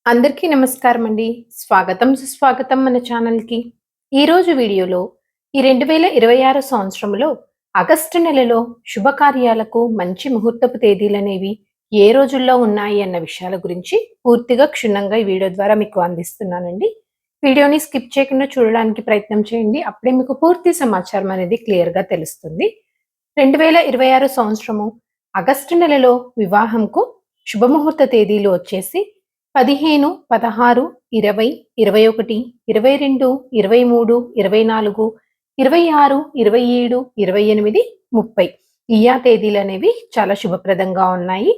అందరికీ నమస్కారం అండి. స్వాగతం సుస్వాగతం మన ఛానల్‌కి. ఈరోజు వీడియోలో ఈ 2026 సంవత్సరంలో ఆగస్టు నెలలో శుభకార్యాలకు మంచి ముహూర్తపు తేదీలనేవి ఏ రోజుల్లో ఉన్నాయి అన్న విషయాల గురించి పూర్తిగా క్షుణ్ణంగా ఈ వీడియో ద్వారా మీకు అందిస్తున్నానండి. వీడియోని స్కిప్ చేయకుండా చూడడానికి ప్రయత్నం చేయండి. అప్పుడే మీకు పూర్తి సమాచారం అనేది క్లియర్‌గా తెలుస్తుంది. 2026 సంవత్సరము ఆగస్టు నెలలో వివాహంకు శుభముహూర్త తేదీలు వచ్చేసి 15, 16, 20, 21, 22, 23, 24, 26, 27, 28, 30 ఈ తేదీలనేవి చాలా శుభప్రదంగా ఉన్నాయి.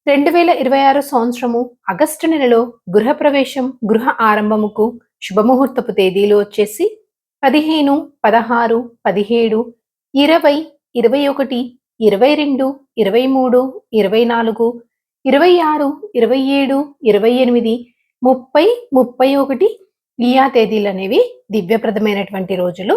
2026 సంవత్సరము ఆగస్టు నెలలో గృహప్రవేశం, గృహ ఆరంభముకు శుభముహూర్తపు తేదీలు వచ్చేసి 15, 16, 17, 20, 21, 22, 23, 24, 26, 27, 28, 30, 31 ఈ తేదీలనేవి దివ్యప్రదమైనటువంటి రోజులు.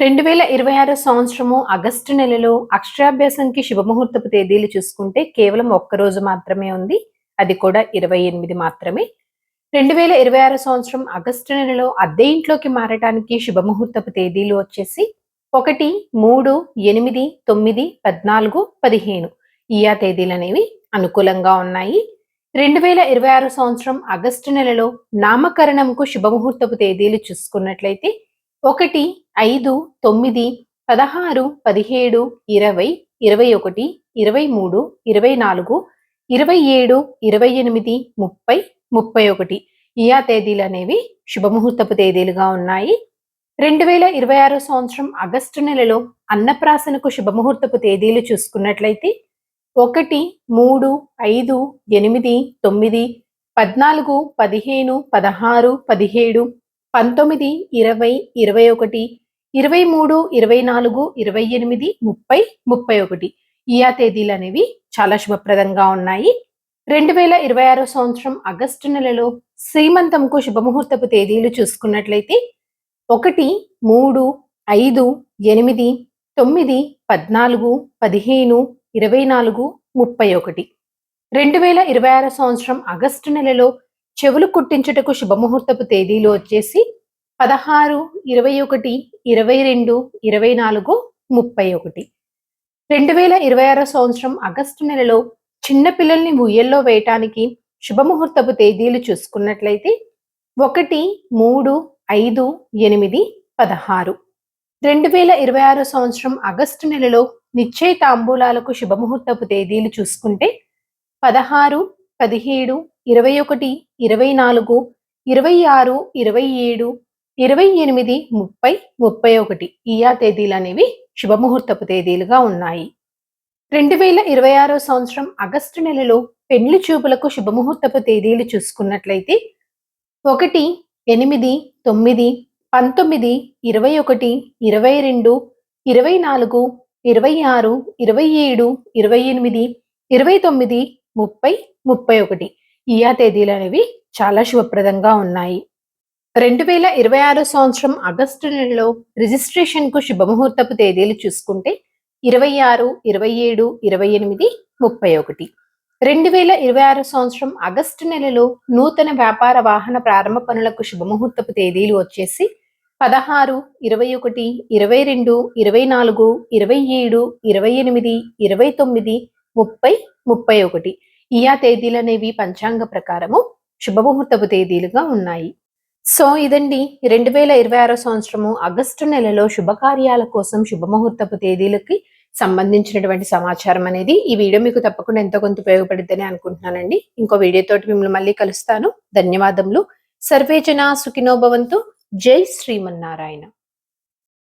2026 సంవత్సరము ఆగస్టు నెలలో అక్షరాభ్యాసంకి శుభముహూర్తపు తేదీలు చూసుకుంటే కేవలం ఒక్క రోజు మాత్రమే ఉంది. అది కూడా 28 మాత్రమే. 2026 సంవత్సరం ఆగస్టు నెలలో అద్దె ఇంట్లోకి మారటానికి శుభముహూర్తపు తేదీలు వచ్చేసి 1, 3, 8, 9, 14, 15 ఈ తేదీలనేవి అనుకూలంగా ఉన్నాయి. 2026 సంవత్సరం ఆగస్టు నెలలో నామకరణంకు శుభముహూర్తపు తేదీలు చూసుకున్నట్లయితే 1, 5, 9, 16, 17, 20, 21, 23, 24, 27, 28, 30, 31 ఈ తేదీలనేవి శుభముహూర్తపు తేదీలుగా ఉన్నాయి. 2026 సంవత్సరం ఆగస్టు నెలలో అన్నప్రాసనకు శుభముహూర్తపు తేదీలు చూసుకున్నట్లయితే 1, 3, 5, 8, 9, 14, 15, 16, 17, 19, 20, 21, 23, 24, 28, 30, 31 ఈ తేదీలనేవి చాలా శుభప్రదంగా ఉన్నాయి. 2026 సంవత్సరం ఆగస్టు నెలలో శ్రీమంతంకు శుభముహూర్తపు తేదీలు చూసుకున్నట్లయితే 1, 3, 5, 8, 9, 14, 15, 24, 31 2026 సంవత్సరం ఆగస్టు నెలలో చెవులు కుట్టించుటకు శుభముహూర్తపు తేదీలు వచ్చేసి 16, 21, 22, 24, 31 2026 సంవత్సరం ఆగస్టు నెలలో చిన్న పిల్లల్ని ఉయ్యల్లో వేయటానికి శుభముహూర్తపు తేదీలు చూసుకున్నట్లయితే 1, 3, 5, 8, 16 2026 సంవత్సరం ఆగస్టు నెలలో నిశ్చయ తాంబూలాలకు శుభముహూర్తపు తేదీలు చూసుకుంటే 16, 17, 21, 24, 26, 27, 28, 30, 31 ఈ తేదీలనేవి శుభముహూర్తపు తేదీలుగా ఉన్నాయి. 2026 సంవత్సరం ఆగస్టు నెలలో పెళ్లి చూపులకు శుభముహూర్తపు తేదీలు చూసుకున్నట్లయితే 1, 8, 9, 19, 21, 22, 24, 26, 27, 28, 29, 30, 31 ఈ తేదీలనేవి చాలా శుభప్రదంగా ఉన్నాయి. 2026 సంవత్సరం ఆగస్టు నెలలో రిజిస్ట్రేషన్కు శుభముహూర్తపు తేదీలు చూసుకుంటే 26, 27, 28, 31 2026 సంవత్సరం ఆగస్టు నెలలో నూతన వ్యాపార వాహన ప్రారంభ పనులకు శుభముహూర్తపు తేదీలు వచ్చేసి 16, 21, 22, 24, 27, 28, 29, 30, 31 ఈ తేదీలనేవి పంచాంగ ప్రకారము శుభముహూర్తపు తేదీలుగా ఉన్నాయి. సో ఇదండి 2026 సంవత్సరము ఆగస్టు నెలలో శుభకార్యాల కోసం శుభముహూర్తపు తేదీలకి సంబంధించినటువంటి సమాచారం అనేది ఈ వీడియో మీకు తప్పకుండా ఎంతో కొంత ఉపయోగపడుతుందని అనుకుంటున్నానండి. ఇంకో వీడియోతోటి మిమ్మల్ని మళ్ళీ కలుస్తాను. ధన్యవాదములు. సర్వే జనా సుఖినో భవంతు. జై శ్రీమన్నారాయణ.